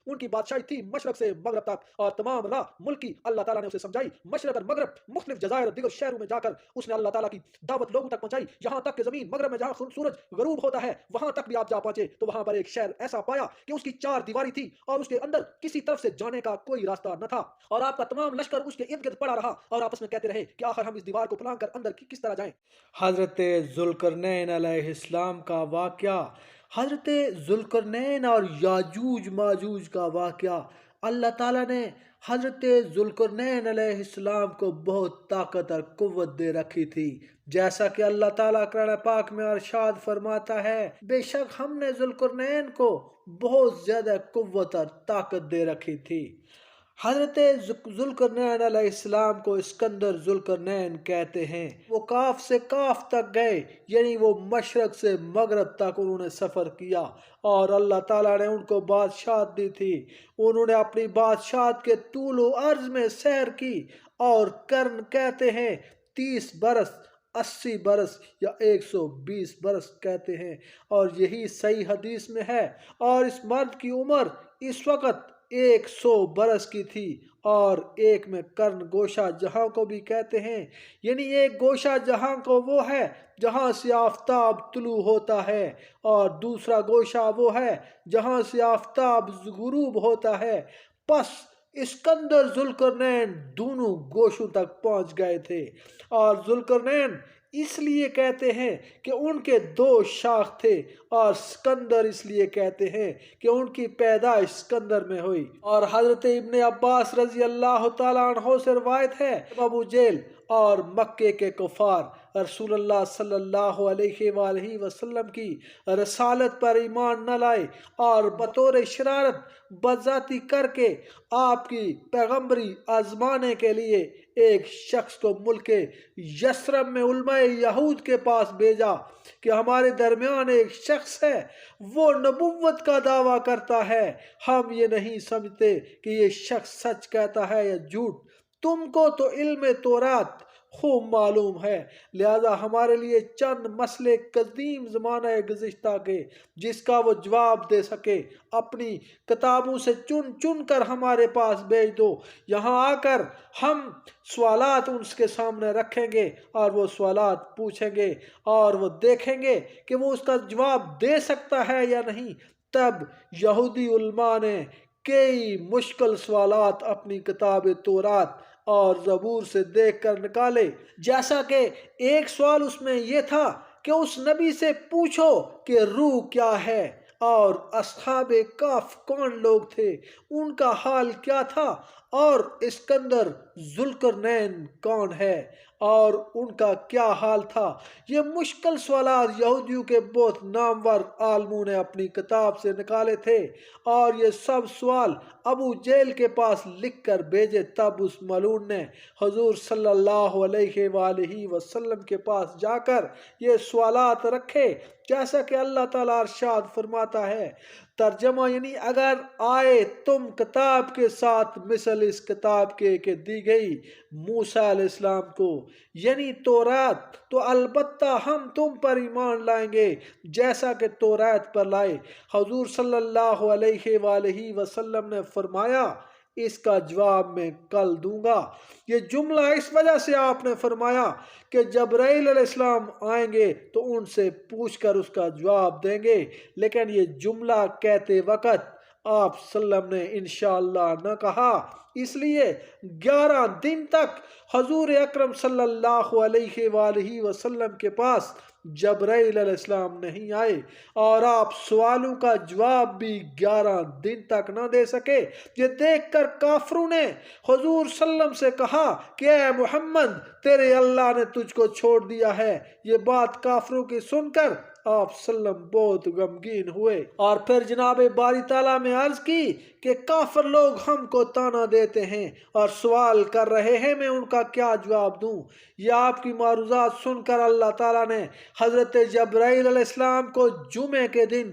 ان کی بادشاہی تھی مشرق سے مغرب تک، اور تمام راہ ملک کی اللہ تعالیٰ نے اسے سمجھائی۔ مشرق اور مغرب مختلف جزائر اور دیگر شہروں میں جا کر اس نے اللہ تعالیٰ کی دعوت لوگوں تک پہنچائی، یہاں تک کہ زمین مغرب میں جہاں سورج غروب ہوتا ہے وہاں تک بھی آپ جا پہنچے تو وہاں پر ایک شہر ایسا پایا کہ اس کی چار دیواری تھی اور اس کے اندر کسی طرف سے جانے کا کوئی راستہ نہ تھا، اور آپ کا تمام لشکر اس کے ارد گرد پڑا رہا اور آپس میں کہتے رہے کہ آخر ہم اس دیوار کو پلان کر اندر کس طرح جائیں۔ حضرت ذوالقرنین علیہ السلام کا واقعہ، حضرت ذوالقرنین اور یاجوج ماجوج کا واقعہ۔ اللہ تعالیٰ نے حضرت ذوالقرنین علیہ السلام کو بہت طاقت اور قوت دے رکھی تھی، جیسا کہ اللہ تعالیٰ قرآن پاک میں ارشاد فرماتا ہے، بے شک ہم نے ذوالقرنین کو بہت زیادہ قوت اور طاقت دے رکھی تھی۔ حضرت ذوالقرنین علیہ السلام کو اسکندر ذوالقرنین کہتے ہیں۔ وہ کاف سے کاف تک گئے، یعنی وہ مشرق سے مغرب تک انہوں نے سفر کیا، اور اللہ تعالیٰ نے ان کو بادشاہت دی تھی۔ انہوں نے اپنی بادشاہت کے طول و عرض میں سیر کی، اور قرن کہتے ہیں 30 برس، 80 برس یا 120 برس کہتے ہیں، اور یہی صحیح حدیث میں ہے۔ اور اس مرد کی عمر اس وقت 100 برس کی تھی، اور ایک میں قرن گوشہ جہاں کو بھی کہتے ہیں، یعنی ایک گوشہ جہاں کو وہ ہے جہاں سے آفتاب طلوع ہوتا ہے، اور دوسرا گوشہ وہ ہے جہاں سے آفتاب غروب ہوتا ہے۔ پس اسکندر ذوالقرنین دونوں گوشوں تک پہنچ گئے تھے، اور ذوالقرنین اس لیے کہتے ہیں کہ ان کے 2 شاخ تھے، اور اسکندر اس لیے کہتے ہیں کہ ان کی پیدائش اسکندر میں ہوئی۔ اور حضرت ابن عباس رضی اللہ تعالیٰ عنہ سے روایت ہے، ابو جہل اور مکے کے کفار رسول اللہ صلی اللہ علیہ وآلہ وسلم کی رسالت پر ایمان نہ لائے، اور بطور شرارت بدذاتی کر کے آپ کی پیغمبری آزمانے کے لیے ایک شخص کو ملک یثرب میں علماء یہود کے پاس بھیجا کہ ہمارے درمیان ایک شخص ہے، وہ نبوت کا دعویٰ کرتا ہے، ہم یہ نہیں سمجھتے کہ یہ شخص سچ کہتا ہے یا جھوٹ، تم کو تو علم تورات خوب معلوم ہے، لہذا ہمارے لیے چند مسئلے قدیم زمانہ گزشتہ کے جس کا وہ جواب دے سکے اپنی کتابوں سے چن چن کر ہمارے پاس بھیج دو۔ یہاں آ کر ہم سوالات ان کے سامنے رکھیں گے، اور وہ سوالات پوچھیں گے، اور وہ دیکھیں گے کہ وہ اس کا جواب دے سکتا ہے یا نہیں۔ تب یہودی علماء نے کئی مشکل سوالات اپنی کتاب تورات اور زبور سے دیکھ کر نکالے، جیسا کہ ایک سوال اس میں یہ تھا کہ اس نبی سے پوچھو کہ روح کیا ہے، اور اصحاب کہف کون لوگ تھے، ان کا حال کیا تھا، اور اسکندر ذوالقرنین کون ہے اور ان کا کیا حال تھا۔ یہ مشکل سوالات یہودیوں کے بہت نامور عالموں نے اپنی کتاب سے نکالے تھے، اور یہ سب سوال ابو جہل کے پاس لکھ کر بھیجے۔ تب اس ملعون نے حضور صلی اللہ علیہ وآلہ وسلم کے پاس جا کر یہ سوالات رکھے، جیسا کہ اللہ تعالیٰ ارشاد فرماتا ہے، ترجمہ یعنی اگر آئے تم کتاب کے ساتھ مثل اس کتاب کے کہ دی گئی موسیٰ علیہ السلام کو، یعنی تورات، تو البتہ ہم تم پر ایمان لائیں گے جیسا کہ تورات پر لائے۔ حضور صلی اللہ علیہ وآلہ وسلم نے فرمایا، اس کا جواب میں کل دوں گا۔ یہ جملہ اس وجہ سے آپ نے فرمایا کہ جبرائیل علیہ السلام آئیں گے تو ان سے پوچھ کر اس کا جواب دیں گے، لیکن یہ جملہ کہتے وقت آپ صلی اللہ علیہ وسلم نے انشاءاللہ نہ کہا، اس لیے 11 دن تک حضور اکرم صلی اللہ علیہ وآلہ وسلم کے پاس جبرائیل علیہ السلام نہیں آئے، اور آپ سوالوں کا جواب بھی 11 دن تک نہ دے سکے۔ یہ دیکھ کر کافروں نے حضور صلی اللہ علیہ وسلم سے کہا کہ اے محمد، تیرے اللہ نے تجھ کو چھوڑ دیا ہے۔ یہ بات کافروں کی سن کر آپ صلی اللہ علیہ وسلم بہت غمگین ہوئے، اور پھر جناب باری تعالیٰ میں عرض کی کہ کافر لوگ ہم کو تانا دیتے ہیں اور سوال کر رہے ہیں، میں ان کا کیا جواب دوں؟ یہ آپ کی معروضات سن کر اللہ تعالیٰ نے حضرت جبرائیل علیہ السلام کو جمعے کے دن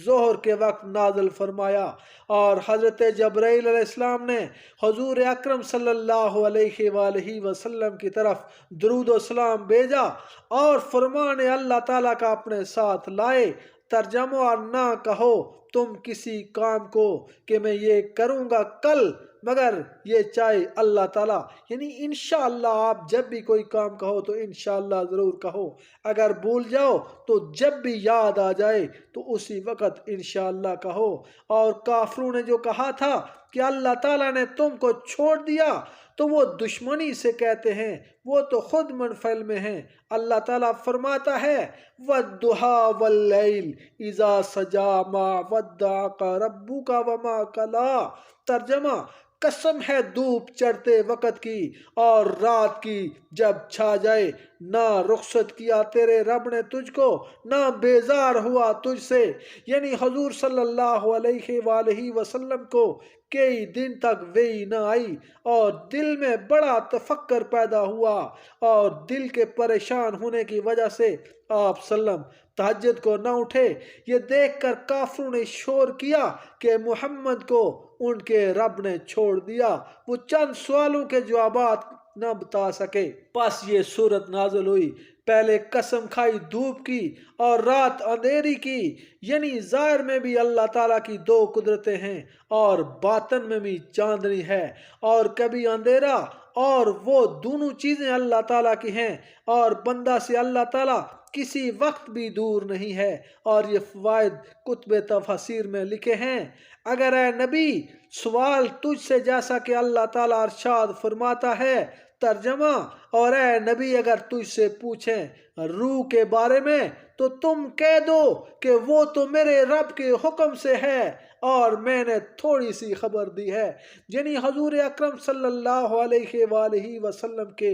ظہر کے وقت نازل فرمایا، اور حضرت جبرائیل علیہ السلام نے حضور اکرم صلی اللہ علیہ وآلہ وسلم کی طرف درود و سلام بھیجا، اور فرمان اللہ تعالیٰ کا اپنے ساتھ لائے۔ ترجمہ اور نہ کہو تم کسی کام کو کہ میں یہ کروں گا کل، مگر یہ چاہے اللہ تعالیٰ، یعنی انشاءاللہ آپ جب بھی کوئی کام کہو تو انشاءاللہ ضرور کہو، اگر بھول جاؤ تو جب بھی یاد آ جائے تو اسی وقت انشاءاللہ کہو۔ اور کافروں نے جو کہا تھا کہ اللہ تعالیٰ نے تم کو چھوڑ دیا، تو وہ دشمنی سے کہتے ہیں، وہ تو خود منفعل میں ہیں۔ اللہ تعالیٰ فرماتا ہے وَالضُّحَىٰ وَاللَّيْلِ إِذَا سَجَىٰ مَا وَدَّعَكَ رَبُّكَ وَمَا قَلَىٰ۔ ترجمہ: قسم ہے دھوپ چڑھتے وقت کی اور رات کی جب چھا جائے، نہ رخصت کیا تیرے رب نے تجھ کو، نہ بیزار ہوا تجھ سے، یعنی حضور صلی اللہ علیہ وآلہ وسلم کو کئی دن تک وحی نہ آئی اور دل میں بڑا تفکر پیدا ہوا، اور دل کے پریشان ہونے کی وجہ سے آپ سلم تہجد کو نہ اٹھے۔ یہ دیکھ کر کافروں نے شور کیا کہ محمد کو ان کے رب نے چھوڑ دیا، وہ چند سوالوں کے جوابات نہ بتا سکے۔ پس یہ صورت نازل ہوئی، پہلے قسم کھائی دھوپ کی اور رات اندھیری کی، یعنی ظاہر میں بھی اللہ تعالیٰ کی دو قدرتیں ہیں اور باطن میں بھی چاندنی ہے اور کبھی اندھیرا، اور وہ دونوں چیزیں اللہ تعالیٰ کی ہیں، اور بندہ سے اللہ تعالیٰ کسی وقت بھی دور نہیں ہے۔ اور یہ فوائد کتب تفاسیر میں لکھے ہیں۔ اگر اے نبی سوال تجھ سے جیسا کہ اللہ تعالیٰ ارشاد فرماتا ہے، ترجمہ: اور اے نبی اگر تجھ سے پوچھیں روح کے بارے میں تو تم کہہ دو کہ وہ تو میرے رب کے حکم سے ہے اور میں نے تھوڑی سی خبر دی ہے۔ یعنی حضور اکرم صلی اللہ علیہ وآلہ وسلم کے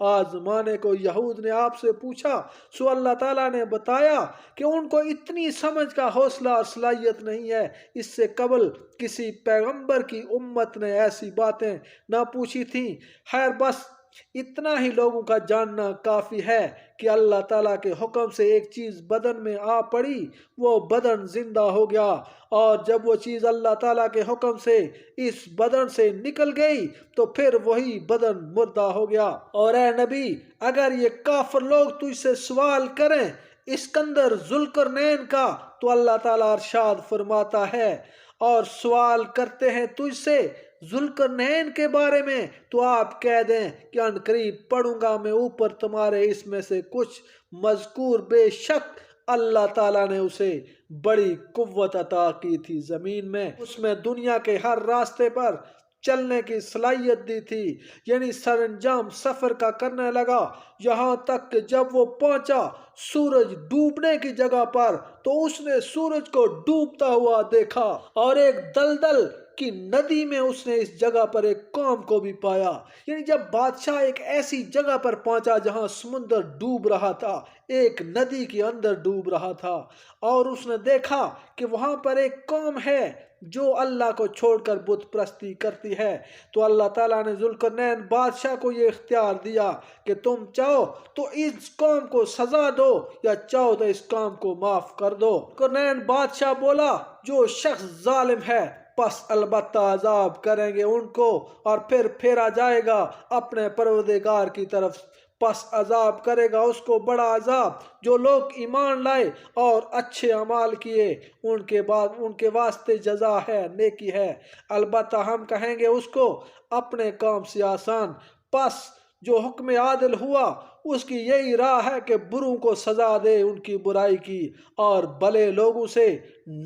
آزمانے کو یہود نے آپ سے پوچھا، سو اللہ تعالیٰ نے بتایا کہ ان کو اتنی سمجھ کا حوصلہ اور صلاحیت نہیں ہے، اس سے قبل کسی پیغمبر کی امت نے ایسی باتیں نہ پوچھی تھیں۔ خیر بس اتنا ہی لوگوں کا جاننا کافی ہے کہ اللہ تعالیٰ کے حکم سے ایک چیز بدن میں آ پڑی، وہ بدن زندہ ہو گیا، اور جب وہ چیز اللہ تعالیٰ کے حکم سے اس بدن سے نکل گئی تو پھر وہی بدن مردہ ہو گیا۔ اور اے نبی اگر یہ کافر لوگ تجھ سے سوال کریں اسکندر ذوالقرنین کا، تو اللہ تعالیٰ ارشاد فرماتا ہے اور سوال کرتے ہیں تجھ سے ذوالقرنین کے بارے میں، تو آپ کہہ دیں کہ ان قریب پڑھوں گا میں اوپر تمہارے اس میں سے کچھ مذکور، بے شک اللہ تعالیٰ نے اسے بڑی قوت عطا کی تھی زمین میں، اس میں دنیا کے ہر راستے پر چلنے کی صلاحیت دی تھی، یعنی سر انجام سفر کا کرنے لگا، یہاں تک کہ جب وہ پہنچا سورج ڈوبنے کی جگہ پر تو اس نے سورج کو ڈوبتا ہوا دیکھا، اور ایک دلدل کی ندی میں اس نے اس جگہ پر ایک قوم کو بھی پایا۔ یعنی جب بادشاہ ایک ایسی جگہ پر پہنچا جہاں سمندر ڈوب رہا تھا، ایک ندی کے اندر ڈوب رہا تھا، اور اس نے دیکھا کہ وہاں پر ایک قوم ہے جو اللہ کو چھوڑ کر بت پرستی کرتی ہے، تو اللہ تعالیٰ نے ذوالقرنین بادشاہ کو یہ اختیار دیا کہ تم چاہو تو اس قوم کو سزا دو یا چاہو تو اس قوم کو معاف کر دو۔ ذوالقرنین بادشاہ بولا جو شخص ظالم ہے پس البتہ عذاب کریں گے ان کو، اور پھر پھیرا جائے گا اپنے پروردگار کی طرف، پس عذاب کرے گا اس کو بڑا عذاب۔ جو لوگ ایمان لائے اور اچھے اعمال کیے ان کے بعد ان کے واسطے جزا ہے، نیکی ہے، البتہ ہم کہیں گے اس کو اپنے کام سے آسان۔ پس جو حکم عادل ہوا اس کی یہی راہ ہے کہ بروں کو سزا دے ان کی برائی کی، اور بھلے لوگوں سے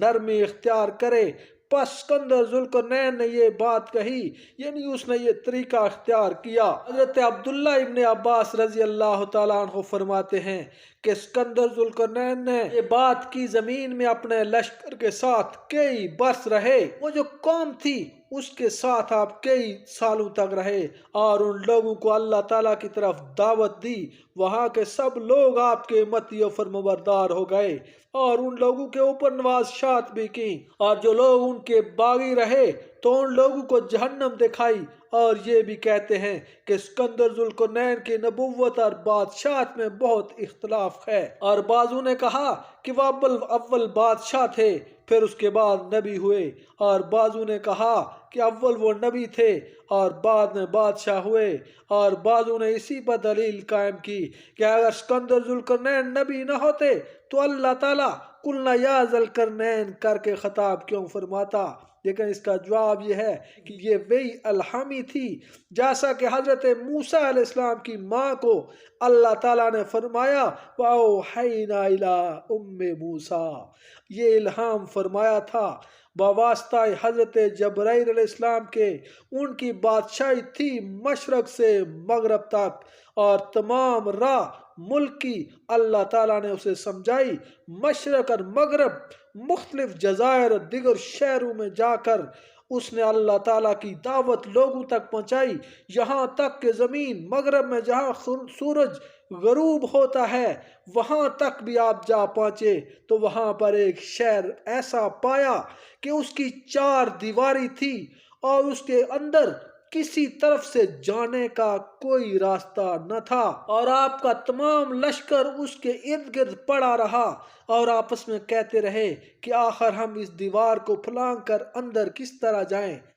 نرمی اختیار کرے۔ پس اسکندر ذوالقرنین نے یہ بات کہی، یعنی اس نے یہ طریقہ اختیار کیا۔ حضرت عبداللہ ابن عباس رضی اللہ تعالیٰ عنہ فرماتے ہیں کہ اسکندر ذوالقرنین نے یہ بات کی زمین میں اپنے لشکر کے ساتھ کئی برس رہے، وہ جو قوم تھی اس کے ساتھ آپ کئی سالوں تک رہے اور ان لوگوں کو اللہ تعالیٰ کی طرف دعوت دی، وہاں کے سب لوگ آپ کے مطیع و فرمانبردار ہو گئے اور ان لوگوں کے اوپر نوازشات بھی کی، اور جو لوگ ان کے باغی رہے تو ان لوگوں کو جہنم دکھائی۔ اور یہ بھی کہتے ہیں کہ اسکندر ذوالقرنین کی نبوت اور بادشاہت میں بہت اختلاف ہے، اور بعضوں نے کہا کہ وہ اول بادشاہ تھے پھر اس کے بعد نبی ہوئے، اور بعضوں نے کہا کہ اول وہ نبی تھے اور بعد میں بادشاہ ہوئے، اور بعضوں نے اسی پر دلیل قائم کی کہ اگر اسکندر ذوالقرنین نبی نہ ہوتے تو اللہ تعالیٰ قلنا یا ذوالقرنین کر کے خطاب کیوں فرماتا؟ لیکن اس کا جواب یہ ہے کہ یہ وہی الہامی تھی جیسا کہ حضرت موسیٰ علیہ السلام کی ماں کو اللہ تعالیٰ نے فرمایا وَأَوْحَيْنَا إِلَىٰ أُمِّ مُوسَىٰ، یہ الہام فرمایا تھا بواسطہ حضرت جبرائیل علیہ السلام کے۔ ان کی بادشاہی تھی مشرق سے مغرب تک، اور تمام راہ ملک کی اللہ تعالیٰ نے اسے سمجھائی۔ مشرق اور مغرب مختلف جزائر اور دیگر شہروں میں جا کر اس نے اللہ تعالیٰ کی دعوت لوگوں تک پہنچائی، یہاں تک کہ زمین مغرب میں جہاں سورج غروب ہوتا ہے وہاں تک بھی آپ جا پہنچے تو وہاں پر ایک شہر ایسا پایا کہ اس کی 4 دیواری تھی اور اس کے اندر کسی طرف سے جانے کا کوئی راستہ نہ تھا، اور آپ کا تمام لشکر اس کے ارد گرد پڑا رہا اور آپس میں کہتے رہے کہ آخر ہم اس دیوار کو پھلانگ کر اندر کس طرح جائیں۔